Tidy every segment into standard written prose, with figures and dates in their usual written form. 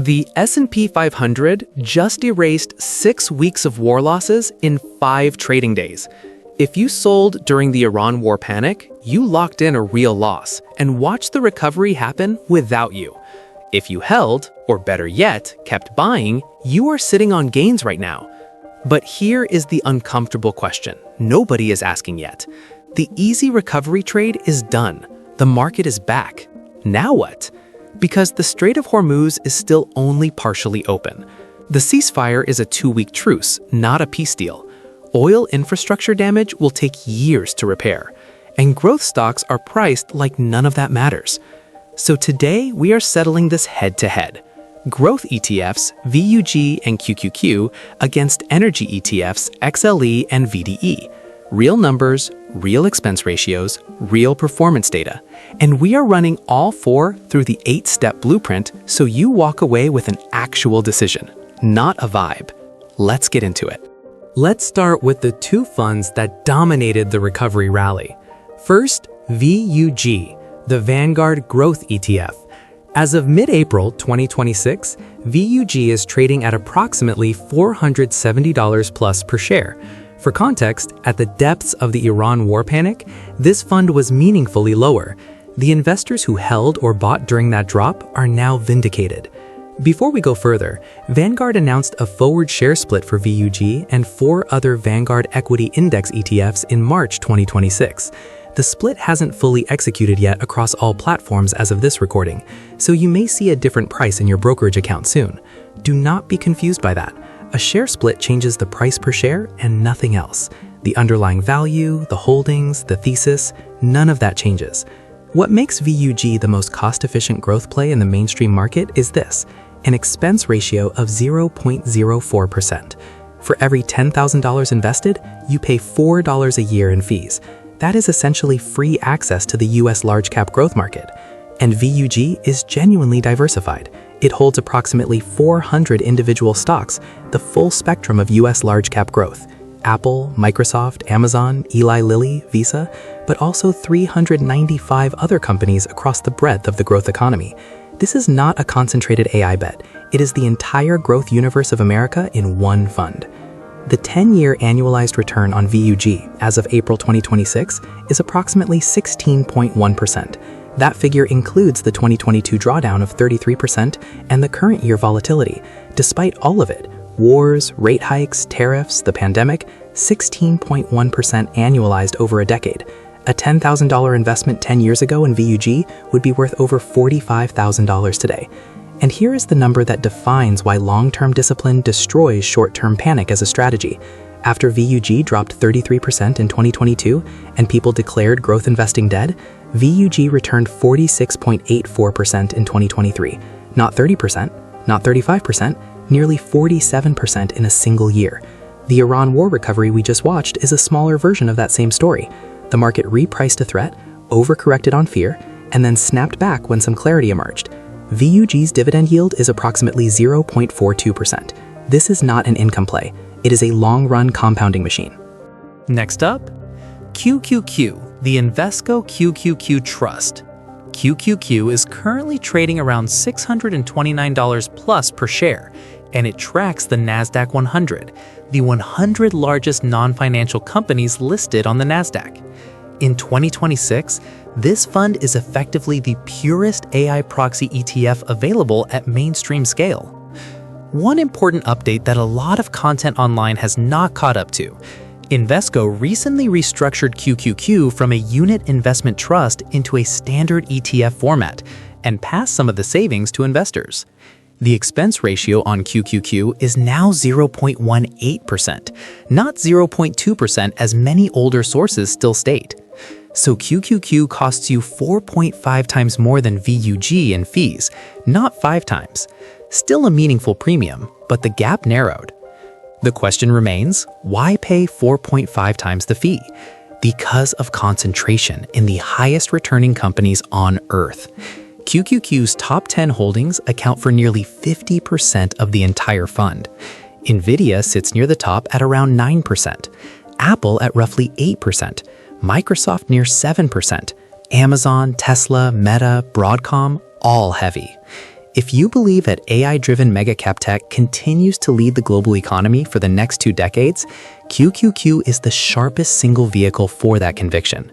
The S&P 500 just erased 6 weeks of war losses in 5 trading days. If you sold during the Iran war panic, you locked in a real loss and watched the recovery happen without you. If you held, or better yet, kept buying, you are sitting on gains right now. But here is the uncomfortable question nobody is asking yet. The easy recovery trade is done. The market is back. Now what? Because the Strait of Hormuz is still only partially open. The ceasefire is a 2-week truce, not a peace deal. Oil infrastructure damage will take years to repair, and growth stocks are priced like none of that matters. So today, we are settling this head-to-head. Growth ETFs, VUG and QQQ, against energy ETFs, XLE and VDE. Real numbers, real expense ratios, real performance data. And we are running all 4 through the 8-step blueprint so you walk away with an actual decision, not a vibe. Let's get into it. Let's start with the 2 funds that dominated the recovery rally. First, VUG, the Vanguard Growth ETF. As of mid-April 2026, VUG is trading at approximately $470 plus per share. For context, at the depths of the Iran war panic, this fund was meaningfully lower. The investors who held or bought during that drop are now vindicated. Before we go further, Vanguard announced a forward share split for VUG and 4 other Vanguard Equity Index ETFs in March 2026. The split hasn't fully executed yet across all platforms as of this recording, so you may see a different price in your brokerage account soon. Do not be confused by that. A share split changes the price per share and nothing else. The underlying value, the holdings, the thesis, none of that changes. What makes VUG the most cost-efficient growth play in the mainstream market is this: an expense ratio of 0.04%. For every $10,000 invested, you pay $4 a year in fees. That is essentially free access to the US large-cap growth market. And VUG is genuinely diversified. It holds approximately 400 individual stocks, the full spectrum of US large-cap growth. Apple, Microsoft, Amazon, Eli Lilly, Visa, but also 395 other companies across the breadth of the growth economy. This is not a concentrated AI bet. It is the entire growth universe of America in one fund. The 10-year annualized return on VUG as of April 2026 is approximately 16.1%. That figure includes the 2022 drawdown of 33% and the current year volatility. Despite all of it, wars, rate hikes, tariffs, the pandemic, 16.1% annualized over a decade. A $10,000 investment 10 years ago in VUG would be worth over $45,000 today. And here is the number that defines why long-term discipline destroys short-term panic as a strategy. After VUG dropped 33% in 2022 and people declared growth investing dead, VUG returned 46.84% in 2023. Not 30%, not 35%, nearly 47% in a single year. The Iran war recovery we just watched is a smaller version of that same story. The market repriced a threat, overcorrected on fear, and then snapped back when some clarity emerged. VUG's dividend yield is approximately 0.42%. This is not an income play. It is a long-run compounding machine. Next up, QQQ, the Invesco QQQ Trust. QQQ is currently trading around $629 plus per share, and it tracks the NASDAQ 100, the 100 largest non-financial companies listed on the NASDAQ. In 2026, this fund is effectively the purest AI proxy ETF available at mainstream scale. One important update that a lot of content online has not caught up to: Invesco recently restructured QQQ from a unit investment trust into a standard ETF format and passed some of the savings to investors. The expense ratio on QQQ is now 0.18%, not 0.2% as many older sources still state. So QQQ costs you 4.5 times more than VUG in fees, not 5 times. Still a meaningful premium, but the gap narrowed. The question remains, why pay 4.5 times the fee? Because of concentration in the highest returning companies on Earth. QQQ's top 10 holdings account for nearly 50% of the entire fund. Nvidia sits near the top at around 9%, Apple at roughly 8%, Microsoft near 7%, Amazon, Tesla, Meta, Broadcom, all heavy. If you believe that AI-driven mega-cap tech continues to lead the global economy for the next 2 decades, QQQ is the sharpest single vehicle for that conviction.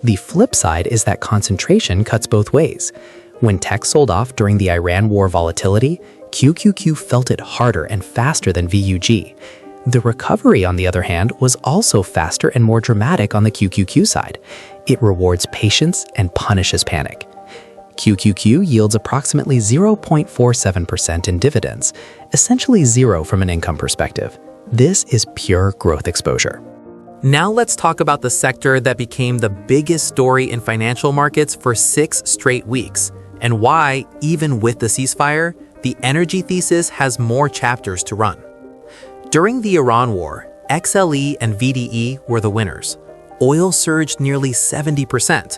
The flip side is that concentration cuts both ways. When tech sold off during the Iran war volatility, QQQ felt it harder and faster than VUG. The recovery, on the other hand, was also faster and more dramatic on the QQQ side. It rewards patience and punishes panic. QQQ yields approximately 0.47% in dividends, essentially zero from an income perspective. This is pure growth exposure. Now let's talk about the sector that became the biggest story in financial markets for 6 straight weeks, and why, even with the ceasefire, the energy thesis has more chapters to run. During the Iran war, XLE and VDE were the winners. Oil surged nearly 70%.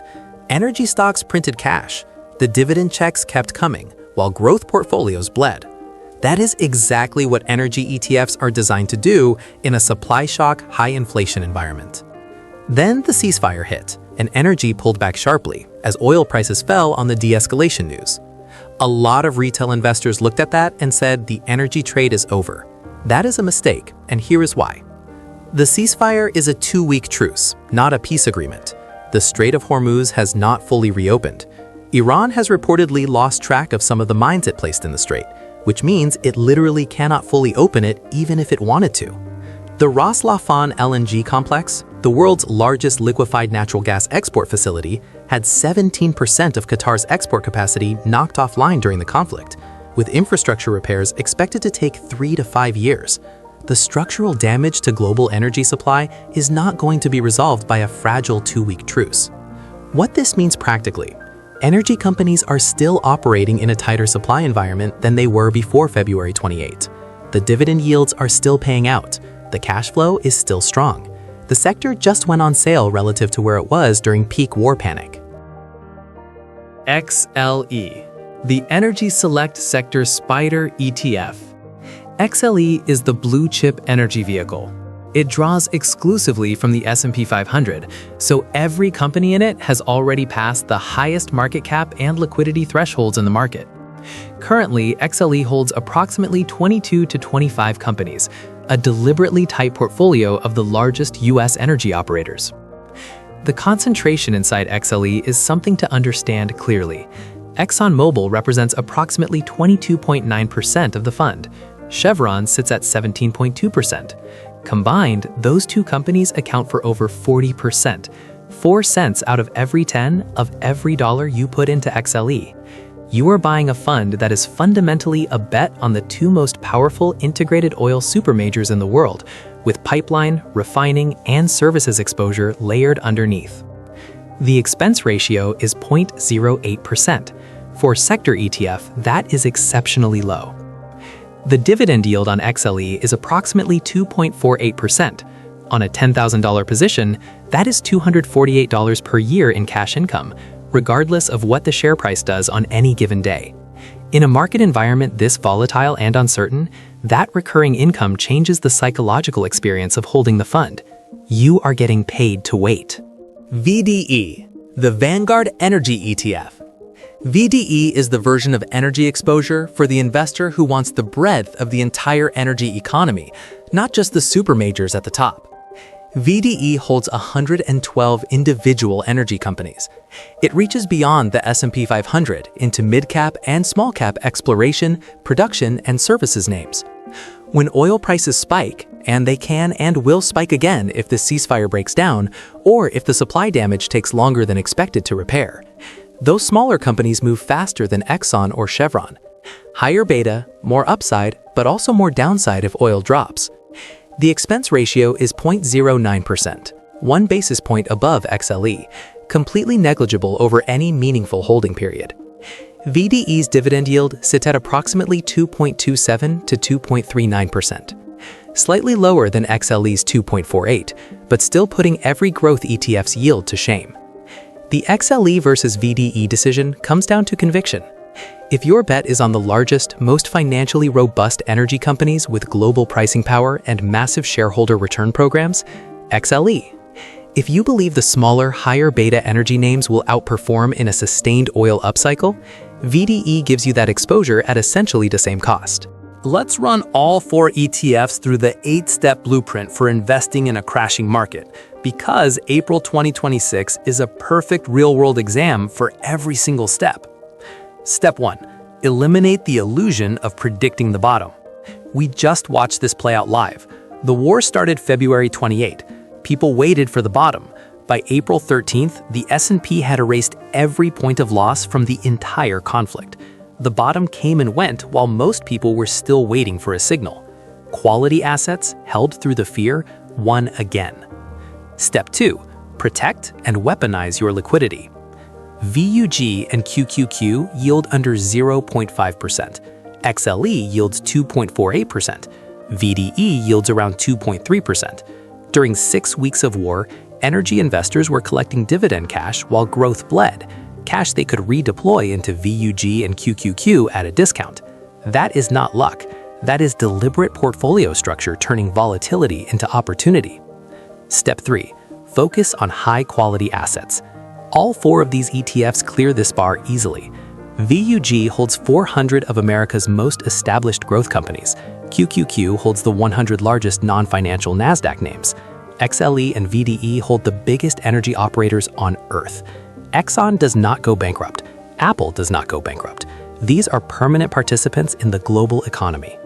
Energy stocks printed cash. The dividend checks kept coming, while growth portfolios bled. That is exactly what energy ETFs are designed to do in a supply shock, high inflation environment. Then the ceasefire hit, and energy pulled back sharply as oil prices fell on the de-escalation news. A lot of retail investors looked at that and said the energy trade is over. That is a mistake, and here is why. The ceasefire is a 2-week truce, not a peace agreement. The Strait of Hormuz has not fully reopened. Iran has reportedly lost track of some of the mines it placed in the strait, which means it literally cannot fully open it even if it wanted to. The Ras Laffan LNG complex, the world's largest liquefied natural gas export facility, had 17% of Qatar's export capacity knocked offline during the conflict, with infrastructure repairs expected to take 3 to 5 years. The structural damage to global energy supply is not going to be resolved by a fragile 2-week truce. What this means practically: energy companies are still operating in a tighter supply environment than they were before February 28. The dividend yields are still paying out. The cash flow is still strong. The sector just went on sale relative to where it was during peak war panic. XLE, the Energy Select Sector Spider ETF. XLE is the blue-chip energy vehicle. It draws exclusively from the S&P 500, so every company in it has already passed the highest market cap and liquidity thresholds in the market. Currently, XLE holds approximately 22 to 25 companies, a deliberately tight portfolio of the largest U.S. energy operators. The concentration inside XLE is something to understand clearly. ExxonMobil represents approximately 22.9% of the fund. Chevron sits at 17.2%. Combined, those two companies account for over 40%, 4 cents out of every 10 of every dollar you put into XLE. You are buying a fund that is fundamentally a bet on the 2 most powerful integrated oil supermajors in the world, with pipeline, refining, and services exposure layered underneath. The expense ratio is 0.08%. For sector ETF, that is exceptionally low. The dividend yield on XLE is approximately 2.48%. On a $10,000 position, that is $248 per year in cash income, regardless of what the share price does on any given day. In a market environment this volatile and uncertain, that recurring income changes the psychological experience of holding the fund. You are getting paid to wait. VDE, the Vanguard Energy ETF. VDE is the version of energy exposure for the investor who wants the breadth of the entire energy economy, not just the supermajors at the top. VDE holds 112 individual energy companies. It reaches beyond the S&P 500 into mid-cap and small-cap exploration, production, and services names. When oil prices spike, and they can and will spike again if the ceasefire breaks down, or if the supply damage takes longer than expected to repair, those smaller companies move faster than Exxon or Chevron. Higher beta, more upside, but also more downside if oil drops. The expense ratio is 0.09%, 1 basis point above XLE, completely negligible over any meaningful holding period. VDE's dividend yield sits at approximately 2.27 to 2.39%, slightly lower than XLE's 2.48, but still putting every growth ETF's yield to shame. The XLE versus VDE decision comes down to conviction. If your bet is on the largest, most financially robust energy companies with global pricing power and massive shareholder return programs, XLE. If you believe the smaller, higher beta energy names will outperform in a sustained oil upcycle, VDE gives you that exposure at essentially the same cost. Let's run all 4 ETFs through the 8-step blueprint for investing in a crashing market, because April 2026 is a perfect real-world exam for every single step. Step 1. Eliminate the illusion of predicting the bottom. We just watched this play out live. The war started February 28. People waited for the bottom. By April 13th, the S&P had erased every point of loss from the entire conflict. The bottom came and went while most people were still waiting for a signal. Quality assets, held through the fear, won again. Step 2. Protect and weaponize your liquidity. VUG and QQQ yield under 0.5%. XLE yields 2.48%. VDE yields around 2.3%. During 6 weeks of war, energy investors were collecting dividend cash while growth bled, cash they could redeploy into VUG and QQQ at a discount. That is not luck. That is deliberate portfolio structure turning volatility into opportunity. Step 3. Focus on high-quality assets. All 4 of these ETFs clear this bar easily. VUG holds 400 of America's most established growth companies. QQQ holds the 100 largest non-financial NASDAQ names. XLE and VDE hold the biggest energy operators on Earth. Exxon does not go bankrupt. Apple does not go bankrupt. These are permanent participants in the global economy.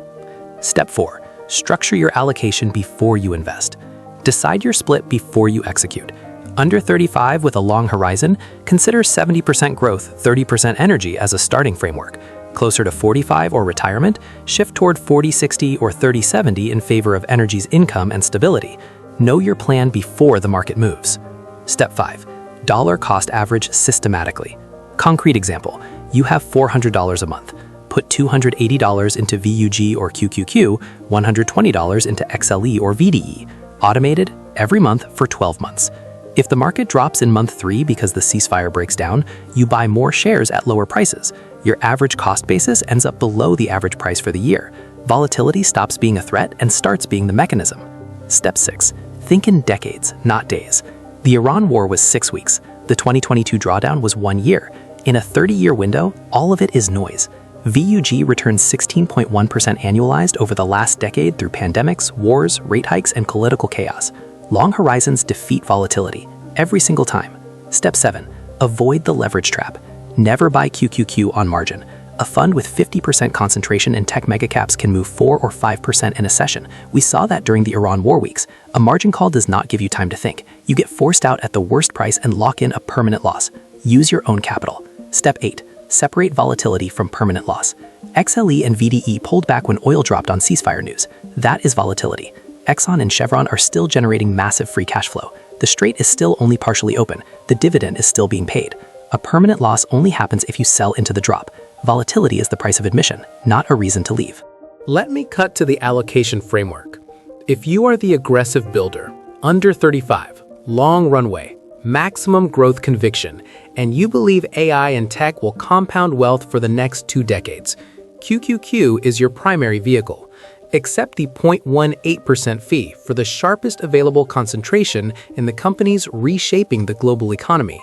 Step 4. Structure your allocation before you invest. Decide your split before you execute. Under 35 with a long horizon, consider 70% growth, 30% energy as a starting framework. Closer to 45 or retirement, shift toward 40-60 or 30-70 in favor of energy's income and stability. Know your plan before the market moves. Step 5. Dollar cost average systematically. Concrete example, you have $400 a month. Put $280 into VUG or QQQ, $120 into XLE or VDE. Automated, every month for 12 months. If the market drops in month 3 because the ceasefire breaks down, you buy more shares at lower prices. Your average cost basis ends up below the average price for the year. Volatility stops being a threat and starts being the mechanism. Step 6. Think in decades, not days. The Iran war was 6 weeks. The 2022 drawdown was 1 year. In a 30-year window, all of it is noise. VUG returns 16.1% annualized over the last decade through pandemics, wars, rate hikes, and political chaos. Long horizons defeat volatility, every single time. Step 7. Avoid the leverage trap. Never buy QQQ on margin. A fund with 50% concentration in tech megacaps can move 4 or 5% in a session. We saw that during the Iran war weeks. A margin call does not give you time to think. You get forced out at the worst price and lock in a permanent loss. Use your own capital. Step 8. Separate volatility from permanent loss. XLE and VDE pulled back when oil dropped on ceasefire news. That is volatility. Exxon and Chevron are still generating massive free cash flow. The strait is still only partially open. The dividend is still being paid. A permanent loss only happens if you sell into the drop. Volatility is the price of admission, not a reason to leave. Let me cut to the allocation framework. If you are the aggressive builder, under 35, long runway, maximum growth conviction, and you believe AI and tech will compound wealth for the next 2 decades, QQQ is your primary vehicle. Accept the 0.18% fee for the sharpest available concentration in the companies reshaping the global economy.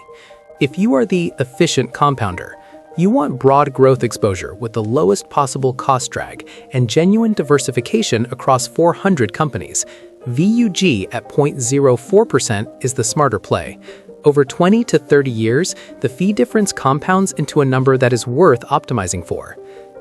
If you are the efficient compounder, you want broad growth exposure with the lowest possible cost drag and genuine diversification across 400 companies. VUG at 0.04% is the smarter play. Over 20 to 30 years, the fee difference compounds into a number that is worth optimizing for.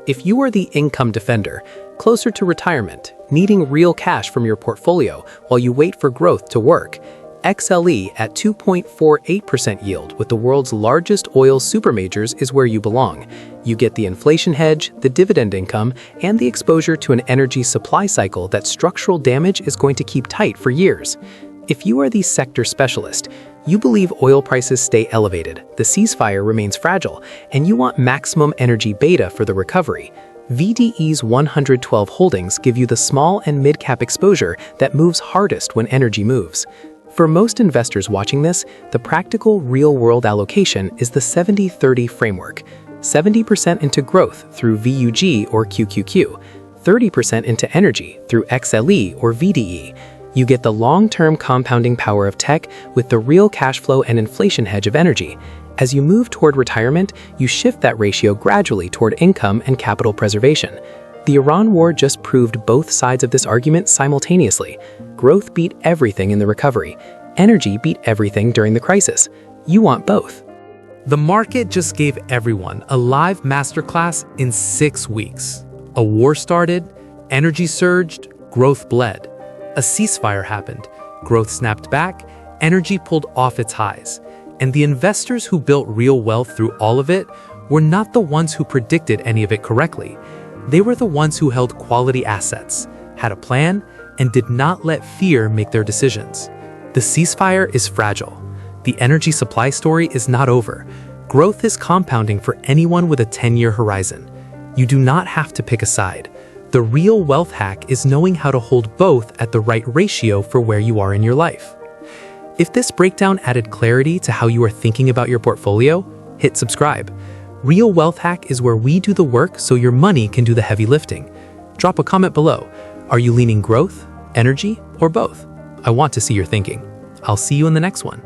If you are the income defender, closer to retirement, needing real cash from your portfolio while you wait for growth to work, XLE at 2.48% yield with the world's largest oil supermajors is where you belong. You get the inflation hedge, the dividend income, and the exposure to an energy supply cycle that structural damage is going to keep tight for years. If you are the sector specialist, you believe oil prices stay elevated, the ceasefire remains fragile, and you want maximum energy beta for the recovery. VDE's 112 holdings give you the small and mid-cap exposure that moves hardest when energy moves. For most investors watching this, the practical real-world allocation is the 70-30 framework. 70% into growth through VUG or QQQ, 30% into energy through XLE or VDE, You get the long-term compounding power of tech with the real cash flow and inflation hedge of energy. As you move toward retirement, you shift that ratio gradually toward income and capital preservation. The Iran war just proved both sides of this argument simultaneously. Growth beat everything in the recovery. Energy beat everything during the crisis. You want both. The market just gave everyone a live masterclass in 6 weeks. A war started, energy surged, growth bled. A ceasefire happened, growth snapped back, energy pulled off its highs. And the investors who built real wealth through all of it were not the ones who predicted any of it correctly. They were the ones who held quality assets, had a plan, and did not let fear make their decisions. The ceasefire is fragile. The energy supply story is not over. Growth is compounding for anyone with a 10-year horizon. You do not have to pick a side. The real wealth hack is knowing how to hold both at the right ratio for where you are in your life. If this breakdown added clarity to how you are thinking about your portfolio, hit subscribe. Real Wealth Hack is where we do the work so your money can do the heavy lifting. Drop a comment below. Are you leaning growth, energy, or both? I want to see your thinking. I'll see you in the next one.